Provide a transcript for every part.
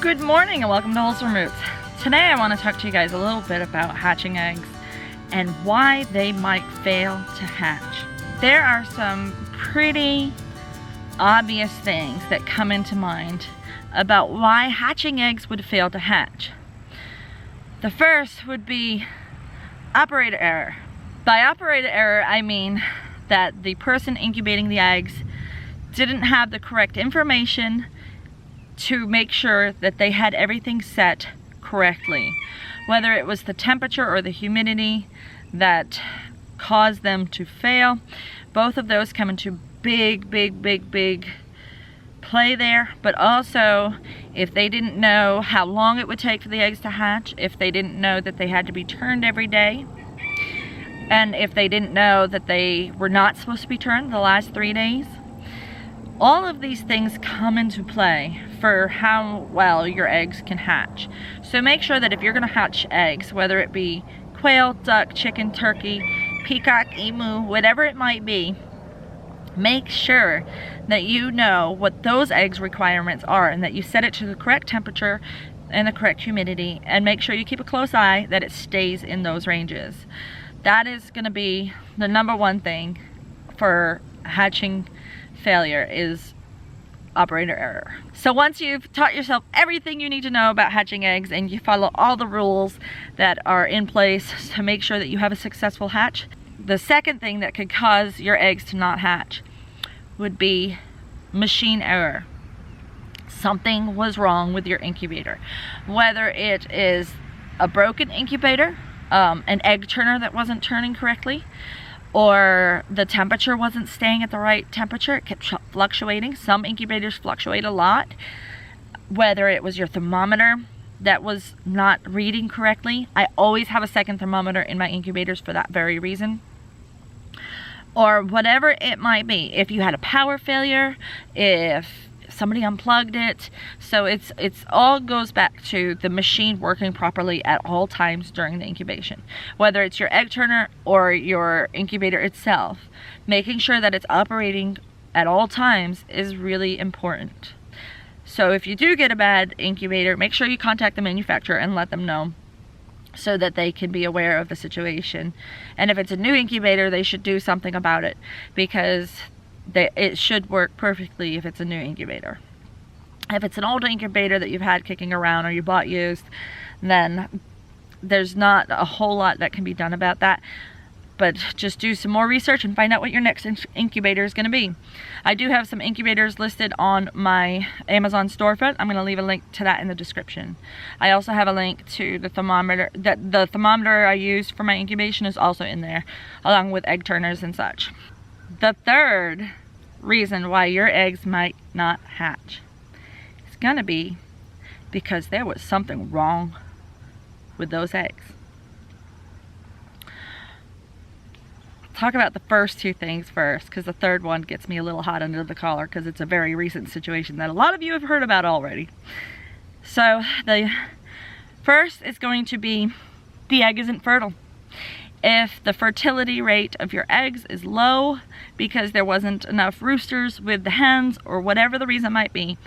Good morning and welcome to Wholesome Roots. Today I want to talk to you guys a little bit about hatching eggs and why they might fail to hatch. There are some pretty obvious things that come into mind about why hatching eggs would fail to hatch. The first would be operator error. By operator error, I mean that the person incubating the eggs didn't have the correct information to make sure that they had everything set correctly. Whether it was the temperature or the humidity that caused them to fail, both of those come into big play there. But also, if they didn't know how long it would take for the eggs to hatch, if they didn't know that they had to be turned every day, and if they didn't know that they were not supposed to be turned the last 3 days, all of these things come into play for how well your eggs can hatch. So make sure that if you're going to hatch eggs, whether it be quail, duck, chicken, turkey, peacock, emu, whatever it might be, make sure that you know what those eggs requirements are and that you set it to the correct temperature and the correct humidity, and make sure you keep a close eye that it stays in those ranges. That is going to be the number one thing for hatching failure, is operator error. So once you've taught yourself everything you need to know about hatching eggs and you follow all the rules that are in place to make sure that you have a successful hatch, the second thing that could cause your eggs to not hatch would be machine error. Something was wrong with your incubator. Whether it is a broken incubator, an egg turner that wasn't turning correctly, or the temperature wasn't staying at the right temperature, it kept fluctuating. Some incubators fluctuate a lot. Whether it was your thermometer that was not reading correctly. I always have a second thermometer in my incubators for that very reason. Or whatever it might be. If you had a power failure, if somebody unplugged it. So it's all goes back to the machine working properly at all times during the incubation. Whether it's your egg turner or your incubator itself, making sure that it's operating at all times is really important. So if you do get a bad incubator, make sure you contact the manufacturer and let them know so that they can be aware of the situation. And if it's a new incubator, they should do something about it, because it should work perfectly if it's a new incubator. If it's an old incubator that you've had kicking around or you bought used, then there's not a whole lot that can be done about that. But just do some more research and find out what your next incubator is going to be. I do have some incubators listed on my Amazon storefront. I'm going to leave a link to that in the description. I also have a link to the thermometer. The thermometer I use for my incubation is also in there, along with egg turners and such. The third reason why your eggs might not hatch is going to be because there was something wrong with those eggs. Talk about the first two things first, because the third one gets me a little hot under the collar, because it's a very recent situation that a lot of you have heard about already. So the first is going to be the egg isn't fertile. If the fertility rate of your eggs is low because there wasn't enough roosters with the hens, or whatever the reason might be,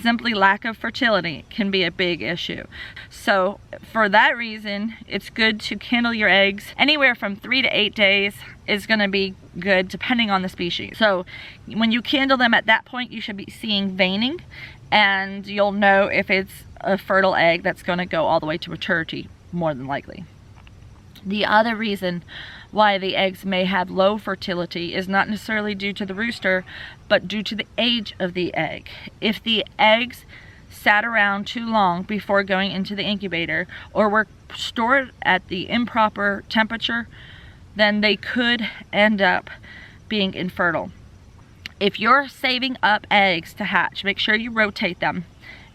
simply lack of fertility can be a big issue. So for that reason, it's good to kindle your eggs. Anywhere from 3 to 8 days is going to be good depending on the species. So when you kindle them at that point, you should be seeing veining, and you'll know if it's a fertile egg that's going to go all the way to maturity, more than likely. The other reason why the eggs may have low fertility is not necessarily due to the rooster, but due to the age of the egg. If the eggs sat around too long before going into the incubator, or were stored at the improper temperature, then they could end up being infertile. If you're saving up eggs to hatch, make sure you rotate them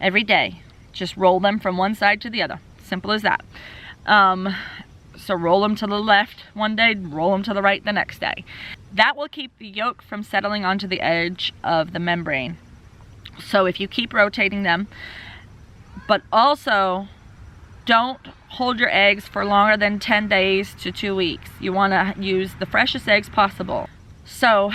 every day. Just roll them from one side to the other. Simple as that. So roll them to the left one day, roll them to the right the next day. That will keep the yolk from settling onto the edge of the membrane. So if you keep rotating them, but also don't hold your eggs for longer than 10 days to 2 weeks. You want to use the freshest eggs possible. So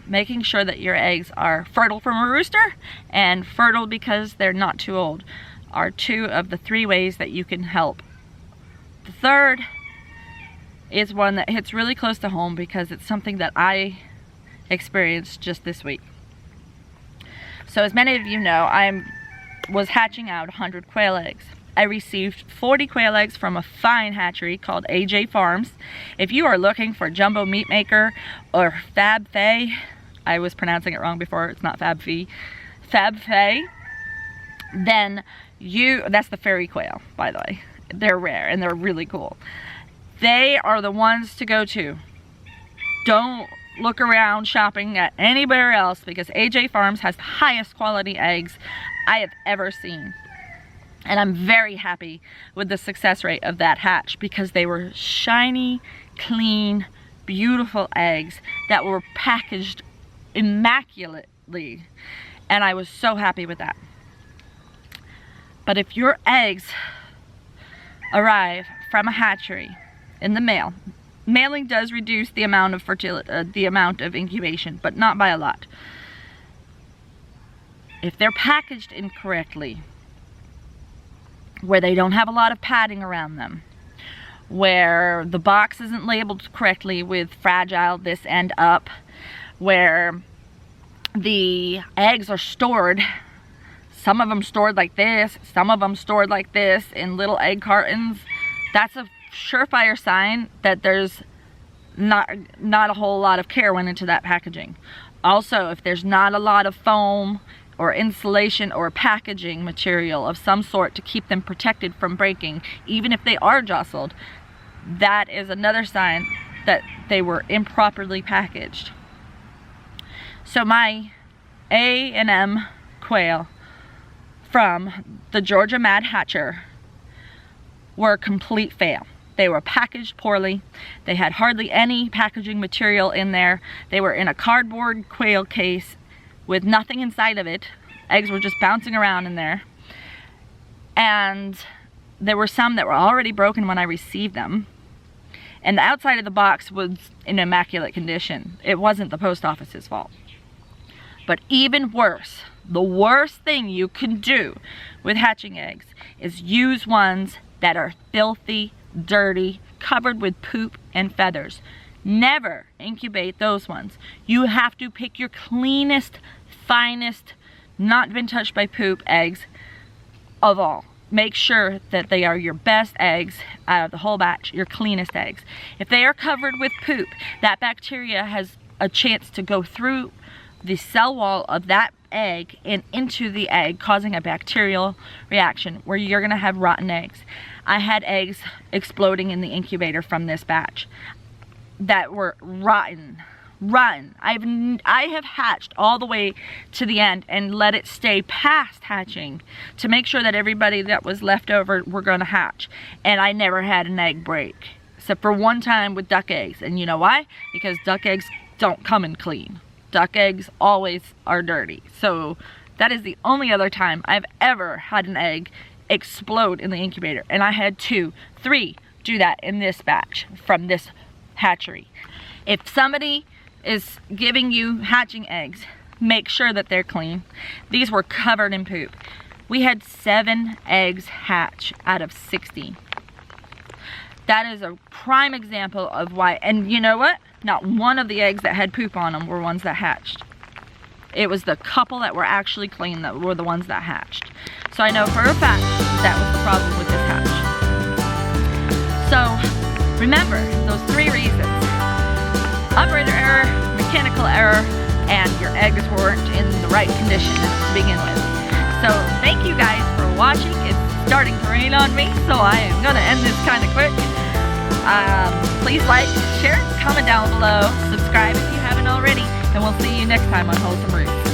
making sure that your eggs are fertile from a rooster and fertile because they're not too old. are 2 of the 3 ways that you can help. The third is one that hits really close to home because it's something that I experienced just this week. So as many of you know, I was hatching out 100 quail eggs. I received 40 quail eggs from a fine hatchery called AJ Farms. If you are looking for jumbo meat maker or Fab Fay, I was pronouncing it wrong before, it's not Fab Fee, Fab Fay, then that's the fairy quail, by the way. They're rare and they're really cool. They are the ones to go to. Don't look around shopping at anywhere else because AJ Farms has the highest quality eggs I have ever seen. And I'm very happy with the success rate of that hatch because they were shiny, clean, beautiful eggs that were packaged immaculately. And I was so happy with that. But if your eggs arrive from a hatchery in the mail, mailing does reduce the amount of fertility, the amount of incubation, but not by a lot. If they're packaged incorrectly, where they don't have a lot of padding around them, where the box isn't labeled correctly with fragile this end up, where the eggs are stored, some of them stored like this, some of them stored like this in little egg cartons, that's a surefire sign that there's not a whole lot of care went into that packaging. Also, if there's not a lot of foam or insulation or packaging material of some sort to keep them protected from breaking, even if they are jostled, that is another sign that they were improperly packaged. So my A&M quail from the Georgia Mad Hatcher were a complete fail. They were packaged poorly. They had hardly any packaging material in there. They were in a cardboard quail case with nothing inside of it. Eggs were just bouncing around in there. And there were some that were already broken when I received them. And the outside of the box was in immaculate condition. It wasn't the post office's fault. But even worse, the worst thing you can do with hatching eggs is use ones that are filthy, dirty, covered with poop and feathers. Never incubate those ones. You have to pick your cleanest, finest, not been touched by poop eggs of all. Make sure that they are your best eggs out of the whole batch, your cleanest eggs. If they are covered with poop, that bacteria has a chance to go through the cell wall of that egg and into the egg, causing a bacterial reaction where you're gonna have rotten eggs. I had eggs exploding in the incubator from this batch that were rotten. I have hatched all the way to the end and let it stay past hatching to make sure that everybody that was left over were gonna hatch. And I never had an egg break, except for one time with duck eggs. And you know why? Because duck eggs don't come in clean. Duck eggs always are dirty. So that is the only other time I've ever had an egg explode in the incubator. And I had 2, 3 do that in this batch from this hatchery. If somebody is giving you hatching eggs, make sure that they're clean. These were covered in poop. We had 7 eggs hatch out of 60. That is a prime example of why, and you know what? Not one of the eggs that had poop on them were ones that hatched. It was the couple that were actually clean that were the ones that hatched. So I know for a fact that was the problem with this hatch. So remember those 3 reasons: operator error, mechanical error, and your eggs weren't in the right condition to begin with. So thank you guys for watching. It's starting to rain on me, so I am gonna end this kind of quick. Please like, share, comment down below, subscribe if you haven't already, and we'll see you next time on Wholesome Roots.